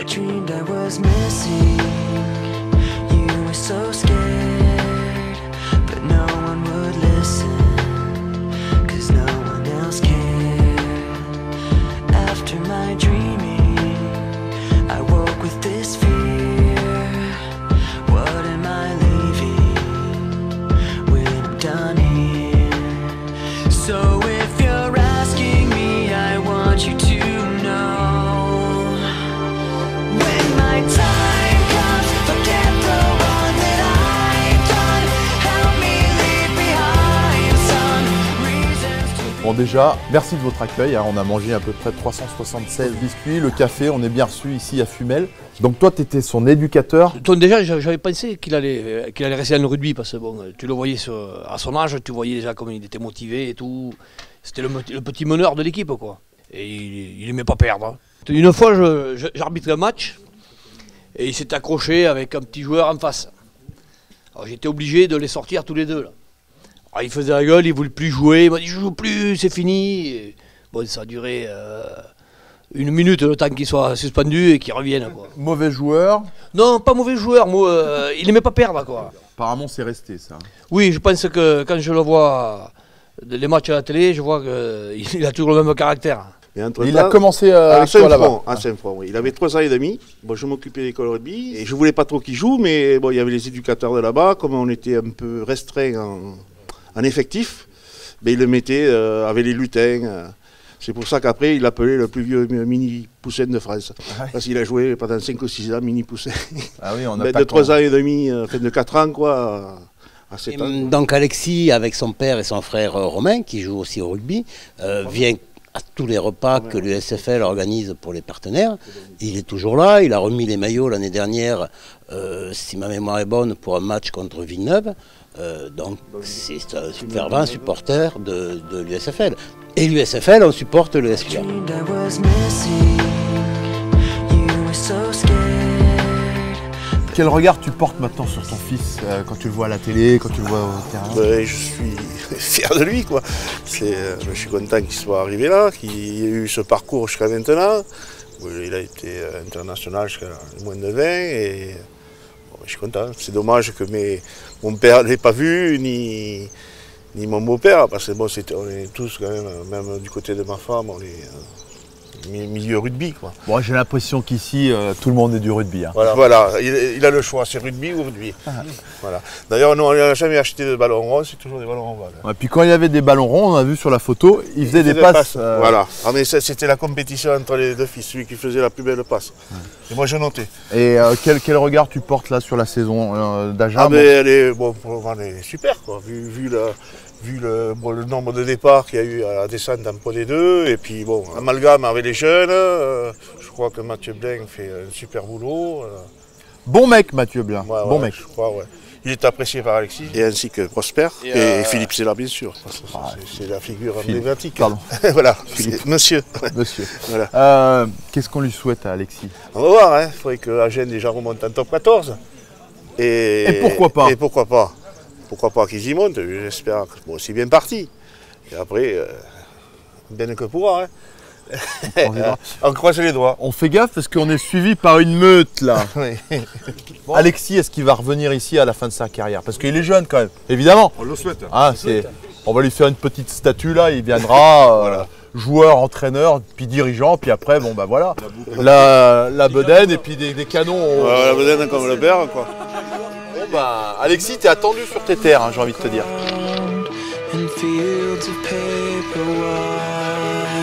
I dreamed I was missing you, were so scared, but no one would listen, 'cause no one else cared. After my dreaming, I woke with this fear. What am I leaving when I'm done here? So if you're asking me, I want you to know, when my time comes, forget the wrong that I've done. Help me leave behind some reasons to be. Bon déjà, merci de votre accueil, hein. On a mangé à peu près 376 biscuits, le café, on est bien reçu ici à Fumel. Donc toi tu étais son éducateur. Donc déjà j'avais pensé qu'il allait rester dans le rugby parce que bon, tu le voyais à son âge, tu voyais déjà comme il était motivé et tout. C'était le petit meneur de l'équipe quoi. Et il aimait pas perdre. Hein. Une fois j'arbitrais un match et il s'est accroché avec un petit joueur en face. Alors j'étais obligé de les sortir tous les deux là. Alors, il faisait la gueule, il voulait plus jouer, il m'a dit je joue plus, c'est fini. Et bon ça a duré 1 minute le temps qu'il soit suspendu et qu'il revienne quoi. Mauvais joueur. Non, pas mauvais joueur, moi, il aimait pas perdre quoi. Apparemment c'est resté ça. Oui, je pense que quand je le vois les matchs à la télé, je vois qu'il a toujours le même caractère. Il a commencé avec toi là-bas. À Saint-Front, oui. Il avait 3 ans et demi. Bon, je m'occupais de l'école rugby et je voulais pas trop qu'il joue, mais bon, il y avait les éducateurs de là-bas, comme on était un peu restreint en effectif, mais il le mettait avec les lutins. C'est pour ça qu'après, il l'appelait le plus vieux mini poussin de France. Ah ouais. Parce qu'il a joué pendant 5 ou 6 ans mini poussin. Ah oui, on a de 3 ans et demi, enfin de 4 ans quoi, à 7 ans. Donc Alexis, avec son père et son frère Romain, qui joue aussi au rugby, vient à tous les repas que l'USFL organise pour les partenaires. Il est toujours là, il a remis les maillots l'année dernière, si ma mémoire est bonne, pour un match contre Villeneuve. Donc c'est un fervent supporter de l'USFL. Et l'USFL, on supporte le SQA. Quel regard tu portes maintenant sur ton fils quand tu le vois à la télé, quand tu le vois au terrain? Je suis fier de lui, quoi. Je suis content qu'il soit arrivé là, qu'il ait eu ce parcours jusqu'à maintenant. Il a été international jusqu'à moins de 20 et bon, je suis content. C'est dommage que mon père ne l'ait pas vu, ni mon beau-père, parce que bon, on est tous quand même du côté de ma femme, on est milieu rugby quoi. Bon, j'ai l'impression qu'ici tout le monde est du rugby. Hein. Voilà, il a le choix, c'est rugby ou rugby. Voilà. D'ailleurs, nous on n'a jamais acheté de ballons ronds, c'est toujours des ballons ronds. Voilà. Et puis quand il y avait des ballons ronds, on a vu sur la photo, il faisait des passes. Voilà. Ah, mais c'était la compétition entre les deux fils, celui qui faisait la plus belle passe. Et moi je notais. Et quel regard tu portes là sur la saison d'Agen? Ah mais elle est super quoi, vu le nombre de départs qu'il y a eu à la descente en Pro D2, et puis bon, amalgame avec les jeunes, je crois que Mathieu Blain fait un super boulot. Bon mec Mathieu Blain, bon mec. Je crois, ouais. Il est apprécié par Alexis, et ainsi que Prosper, et Philippe Sella bien sûr, c'est la figure emblématique. Pardon. Voilà, Philippe. Monsieur. Monsieur. Voilà. Qu'est-ce qu'on lui souhaite à Alexis? On va voir, il faudrait que Agen déjà remonte en top 14. Et pourquoi pas? Et pourquoi pas? Pourquoi pas qu'ils y montent, j'espère. Bon, c'est bien parti. Et après, bien que pourra. Hein. On croise les doigts. On fait gaffe parce qu'on est suivi par une meute là. Bon. Alexis, est-ce qu'il va revenir ici à la fin de sa carrière? Parce qu'il est jeune quand même, évidemment. On le souhaite. Ah, on va lui faire une petite statue là, il viendra. Voilà. Joueur, entraîneur, puis dirigeant, puis après, bon bah voilà. La bedaine et puis des canons. La bedaine comme le père quoi. Bah, Alexis, t'es attendu sur tes terres, hein, j'ai envie de te dire. And fields of paper white.